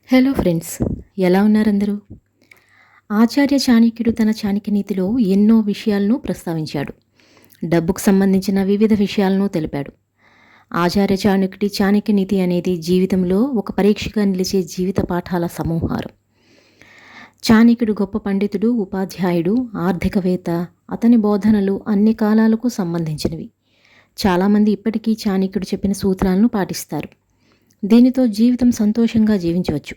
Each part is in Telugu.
హలో ఫ్రెండ్స్, ఎలా ఉన్నారందరూ? ఆచార్య చాణక్యుడు తన చాణక్య నీతిలో ఎన్నో విషయాలను ప్రస్తావించాడు. డబ్బుకు సంబంధించిన వివిధ విషయాలను తెలిపాడు. ఆచార్య చాణక్యుడి చాణక్య నీతి అనేది జీవితంలో ఒక పరీక్షగా నిలిచే జీవిత పాఠాల సమూహారం. చాణక్యుడు గొప్ప పండితుడు, ఉపాధ్యాయుడు, ఆర్థికవేత్త. అతని బోధనలు అన్ని కాలాలకు సంబంధించినవి. చాలామంది ఇప్పటికీ చాణక్యుడు చెప్పిన సూత్రాలను పాటిస్తారు. దీనితో జీవితం సంతోషంగా జీవించవచ్చు.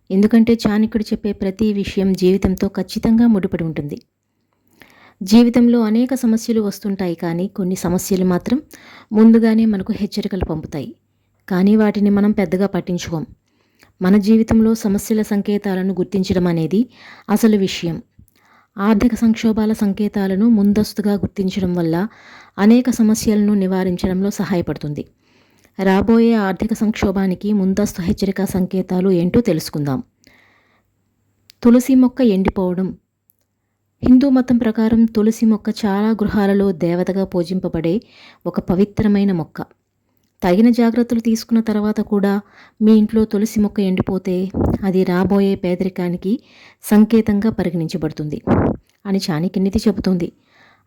ఎందుకంటే చాణక్యుడు చెప్పే ప్రతి విషయం జీవితంతో ఖచ్చితంగా ముడిపడి ఉంటుంది. జీవితంలో అనేక సమస్యలు వస్తుంటాయి, కానీ కొన్ని సమస్యలు మాత్రం ముందుగానే మనకు హెచ్చరికలు పంపుతాయి. కానీ వాటిని మనం పెద్దగా పట్టించుకోం. మన జీవితంలో సమస్యల సంకేతాలను గుర్తించడం అనేది అసలు విషయం. ఆర్థిక సంక్షోభాల సంకేతాలను ముందస్తుగా గుర్తించడం వల్ల అనేక సమస్యలను నివారించడంలో సహాయపడుతుంది. రాబోయే ఆర్థిక సంక్షోభానికి ముందస్తు హెచ్చరిక సంకేతాలు ఏంటో తెలుసుకుందాం. తులసి మొక్క ఎండిపోవడం. హిందూ మతం ప్రకారం తులసి మొక్క చాలా గృహాలలో దేవతగా పూజింపబడే ఒక పవిత్రమైన మొక్క. తగిన జాగ్రత్తలు తీసుకున్న తర్వాత కూడా మీ ఇంట్లో తులసి మొక్క ఎండిపోతే అది రాబోయే పేదరికానికి సంకేతంగా పరిగణించబడుతుంది అని చాణక్యనీతి చెబుతుంది.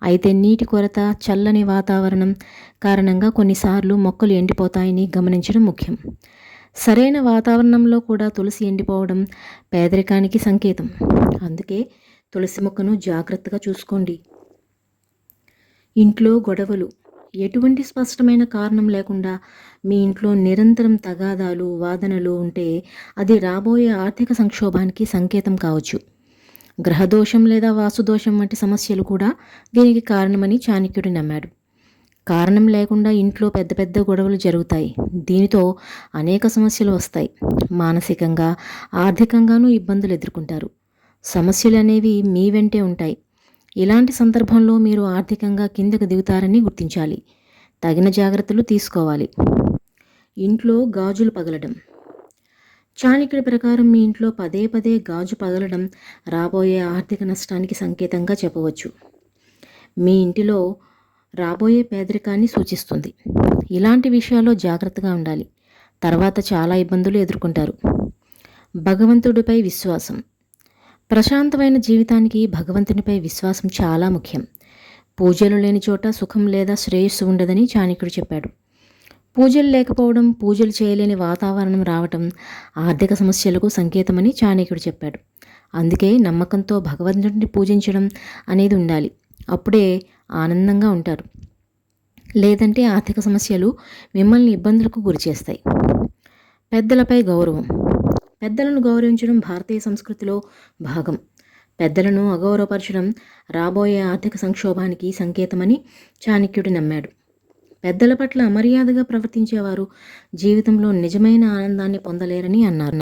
అయితే నీటి కొరత, చల్లని వాతావరణం కారణంగా కొన్నిసార్లు మొక్కలు ఎండిపోతాయని గమనించడం ముఖ్యం. సరైన వాతావరణంలో కూడా తులసి ఎండిపోవడం పేదరికానికి సంకేతం. అందుకే తులసి మొక్కను జాగ్రత్తగా చూసుకోండి. ఇంట్లో గొడవలు. ఎటువంటి స్పష్టమైన కారణం లేకుండా మీ ఇంట్లో నిరంతరం తగాదాలు, వాదనలు ఉంటే అది రాబోయే ఆర్థిక సంక్షోభానికి సంకేతం కావచ్చు. గ్రహదోషం లేదా వాస్తుదోషం వంటి సమస్యలు కూడా దీనికి కారణమని చాణక్యుడు నమ్మాడు. కారణం లేకుండా ఇంట్లో పెద్ద పెద్ద గొడవలు జరుగుతాయి. దీనితో అనేక సమస్యలు వస్తాయి. మానసికంగా, ఆర్థికంగానూ ఇబ్బందులు ఎదుర్కొంటారు. సమస్యలు అనేవి మీ వెంటే ఉంటాయి. ఇలాంటి సందర్భంలో మీరు ఆర్థికంగా కిందకు దిగుతారని గుర్తించాలి. తగిన జాగ్రత్తలు తీసుకోవాలి. ఇంట్లో గాజులు పగలడం. చాణక్యుడి ప్రకారం మీ ఇంట్లో పదే పదే గాజు పగలడం రాబోయే ఆర్థిక నష్టానికి సంకేతంగా చెప్పవచ్చు. మీ ఇంటిలో రాబోయే పేదరికాన్ని సూచిస్తుంది. ఇలాంటి విషయాల్లో జాగ్రత్తగా ఉండాలి. తర్వాత చాలా ఇబ్బందులు ఎదుర్కొంటారు. భగవంతుడిపై విశ్వాసం. ప్రశాంతమైన జీవితానికి భగవంతునిపై విశ్వాసం చాలా ముఖ్యం. పూజలు లేని చోట సుఖం లేదా శ్రేయస్సు ఉండదని చాణక్యుడు చెప్పాడు. పూజలు లేకపోవడం, పూజలు చేయలేని వాతావరణం రావటం ఆర్థిక సమస్యలకు సంకేతమని చాణక్యుడు చెప్పాడు. అందుకే నమ్మకంతో భగవంతుడిని పూజించడం అనేది ఉండాలి. అప్పుడే ఆనందంగా ఉంటారు. లేదంటే ఆర్థిక సమస్యలు మిమ్మల్ని ఇబ్బందులకు గురిచేస్తాయి. పెద్దలపై గౌరవం. పెద్దలను గౌరవించడం భారతీయ సంస్కృతిలో భాగం. పెద్దలను అగౌరవపరచడం రాబోయే ఆర్థిక సంక్షోభానికి సంకేతమని చాణక్యుడు నమ్మాడు. పెద్దల పట్ల అమర్యాదగా ప్రవర్తించేవారు జీవితంలో నిజమైన ఆనందాన్ని పొందలేరని అన్నారు.